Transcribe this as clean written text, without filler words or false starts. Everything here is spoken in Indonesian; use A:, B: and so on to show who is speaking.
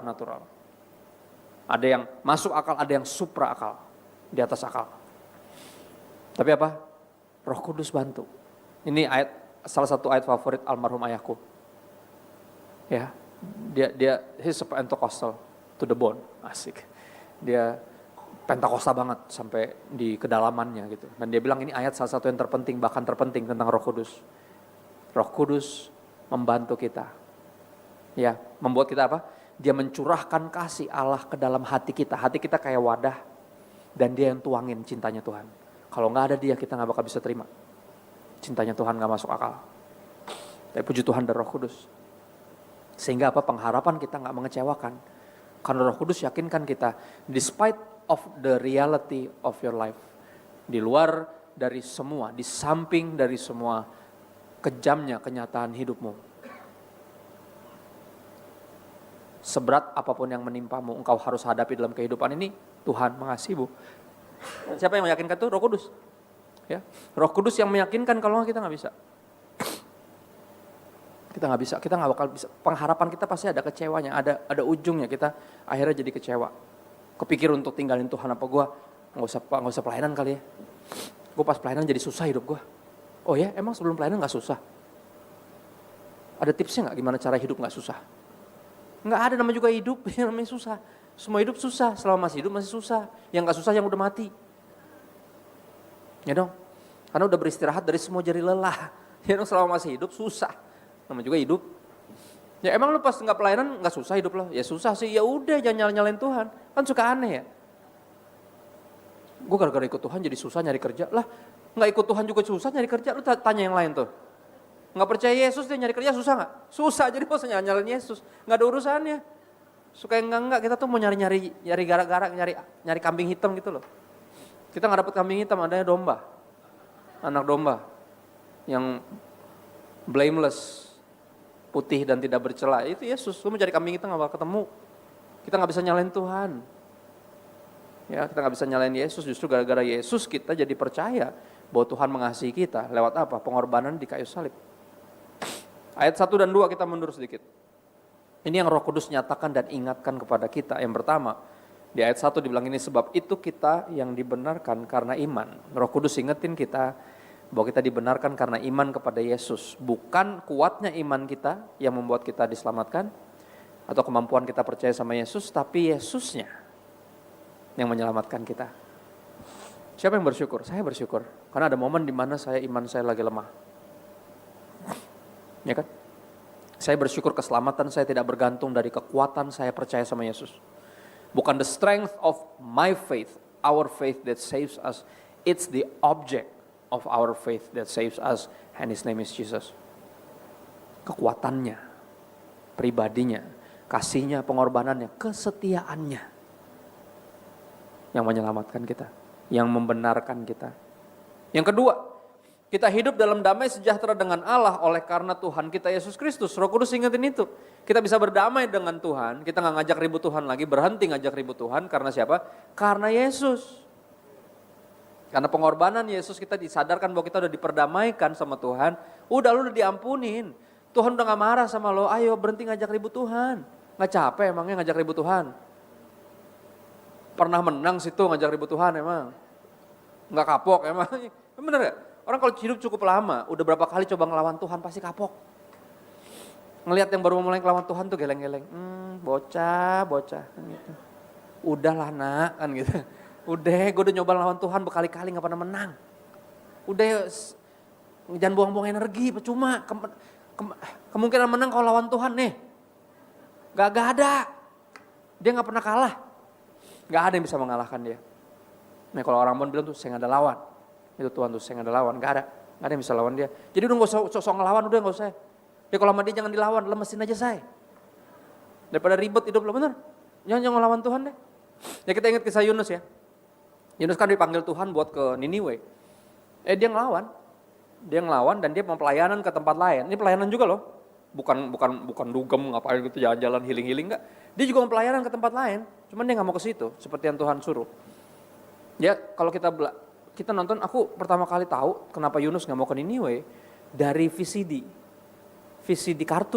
A: supranatural. Ada yang masuk akal, ada yang supra akal, di atas akal. Tapi apa? Roh Kudus bantu. Ini salah satu ayat favorit almarhum ayahku. Ya, he's a Pentecostal to the bone, asik. Dia Pentakosta banget sampai di kedalamannya gitu. Dan dia bilang ini ayat salah satu yang terpenting, bahkan terpenting tentang Roh Kudus. Roh Kudus membantu kita. Ya, membuat kita apa? Dia mencurahkan kasih Allah ke dalam hati kita. Hati kita kayak wadah dan dia yang tuangin cintanya Tuhan. Kalau nggak ada dia, kita nggak bakal bisa terima. Cintanya Tuhan nggak masuk akal. Tapi puji Tuhan dan Roh Kudus. Sehingga apa? Pengharapan kita nggak mengecewakan. Karena Roh Kudus yakinkan kita, despite of the reality of your life. Di luar dari semua, di samping dari semua kejamnya kenyataan hidupmu. Seberat apapun yang menimpamu, engkau harus hadapi dalam kehidupan ini, Tuhan mengasihimu. Siapa yang meyakinkan itu? Roh Kudus. Ya, Roh Kudus yang meyakinkan, kalau kita nggak bisa. Kita nggak bakal bisa. Pengharapan kita pasti ada kecewanya, ada ujungnya, kita akhirnya jadi kecewa. Kepikir untuk tinggalin Tuhan, apa gue nggak usah pelayanan kali ya. Gue pas pelayanan jadi susah hidup gue. Oh ya, emang sebelum pelayanan nggak susah? Ada tipsnya nggak gimana cara hidup nggak susah? Nggak ada, nama juga hidup yang namanya susah. Semua hidup susah, selama masih hidup masih susah. Yang nggak susah yang udah mati. Ya dong, karena udah beristirahat dari semua jari lelah. Ya dong, selama masih hidup susah. Nama juga hidup. Ya emang lu pas nggak pelayanan nggak susah hidup lo? Ya susah sih. Ya udah, jangan nyalain Tuhan. Kan suka aneh ya. Gue gara-gara ikut Tuhan jadi susah nyari kerja lah. Nggak ikut Tuhan juga susah nyari kerja. Lu tanya yang lain tuh. Nggak percaya Yesus dia nyari kerja susah nggak? Susah, jadi bos nyalain Yesus. Nggak ada urusannya. Suka yang enggak kita tuh mau nyari gara-gara nyari kambing hitam gitu loh. Kita nggak dapet kambing hitam, adanya domba, anak domba yang blameless, putih dan tidak bercela. Itu Yesus. Lu mau cari kambing hitam nggak bakal ketemu. Kita nggak bisa nyalain Tuhan. Ya, kita nggak bisa nyalain Yesus. Justru gara-gara Yesus kita jadi percaya bahwa Tuhan mengasihi kita. Lewat apa? Pengorbanan di kayu salib. Ayat 1 dan 2 kita mundur sedikit. Ini yang Roh Kudus nyatakan dan ingatkan kepada kita. Yang pertama, di ayat 1 dibilang ini, sebab itu kita yang dibenarkan karena iman. Roh Kudus ingetin kita bahwa kita dibenarkan karena iman kepada Yesus. Bukan kuatnya iman kita yang membuat kita diselamatkan, atau kemampuan kita percaya sama Yesus, tapi Yesusnya yang menyelamatkan kita. Siapa yang bersyukur? Saya bersyukur. Karena ada momen di mana iman saya lagi lemah. Ya kan? Saya bersyukur keselamatan saya tidak bergantung dari kekuatan saya percaya sama Yesus. Bukan the strength of my faith, our faith that saves us. It's the object of our faith that saves us, and His name is Jesus. Kekuatannya, pribadinya, kasihnya, pengorbanannya, kesetiaannya yang menyelamatkan kita, yang membenarkan kita. Yang kedua, kita hidup dalam damai sejahtera dengan Allah oleh karena Tuhan kita Yesus Kristus. Roh Kudus ingetin itu. Kita bisa berdamai dengan Tuhan, kita gak ngajak ribut Tuhan lagi, berhenti ngajak ribut Tuhan. Karena siapa? Karena Yesus. Karena pengorbanan Yesus kita disadarkan bahwa kita udah diperdamaikan sama Tuhan. Lu udah diampunin. Tuhan udah gak marah sama lo, ayo berhenti ngajak ribut Tuhan. Gak capek emangnya ngajak ribut Tuhan? Pernah menang situ ngajak ribut Tuhan emang? Gak kapok emang? Bener gak? Orang kalau hidup cukup lama, udah berapa kali coba ngelawan Tuhan pasti kapok. Ngelihat yang baru mulai ngelawan Tuhan tuh geleng-geleng. Bocah gitu. Udahlah nak kan gitu. Udah, gue udah nyoba lawan Tuhan berkali-kali gak pernah menang. Udah, jangan buang-buang energi, percuma. Kemungkinan menang kalau lawan Tuhan nih. Gak ada. Dia gak pernah kalah. Gak ada yang bisa mengalahkan dia. Nah kalau orang pun bilang tuh saya gak ada lawan. Itu Tuhan tuh saya gak ada lawan, gak ada yang bisa lawan dia. Jadi udah gak usah sok ngelawan, udah gak usah. Ya kalau sama dia jangan dilawan, lemesin aja saya. Daripada ribet hidup lo, bener. Jangan ngelawan Tuhan deh. Ya kita ingat kisah Yunus ya. Yunus kan dipanggil Tuhan buat ke Niniwe. Dia ngelawan dan dia mau pelayanan ke tempat lain. Ini pelayanan juga loh. Bukan dugem ngapain gitu jalan-jalan healing enggak. Dia juga mau pelayanan ke tempat lain. Cuman dia gak mau ke situ seperti yang Tuhan suruh. Ya kalau kita nonton, aku pertama kali tahu kenapa Yunus gak mau ke Niniwe dari VCD kartun.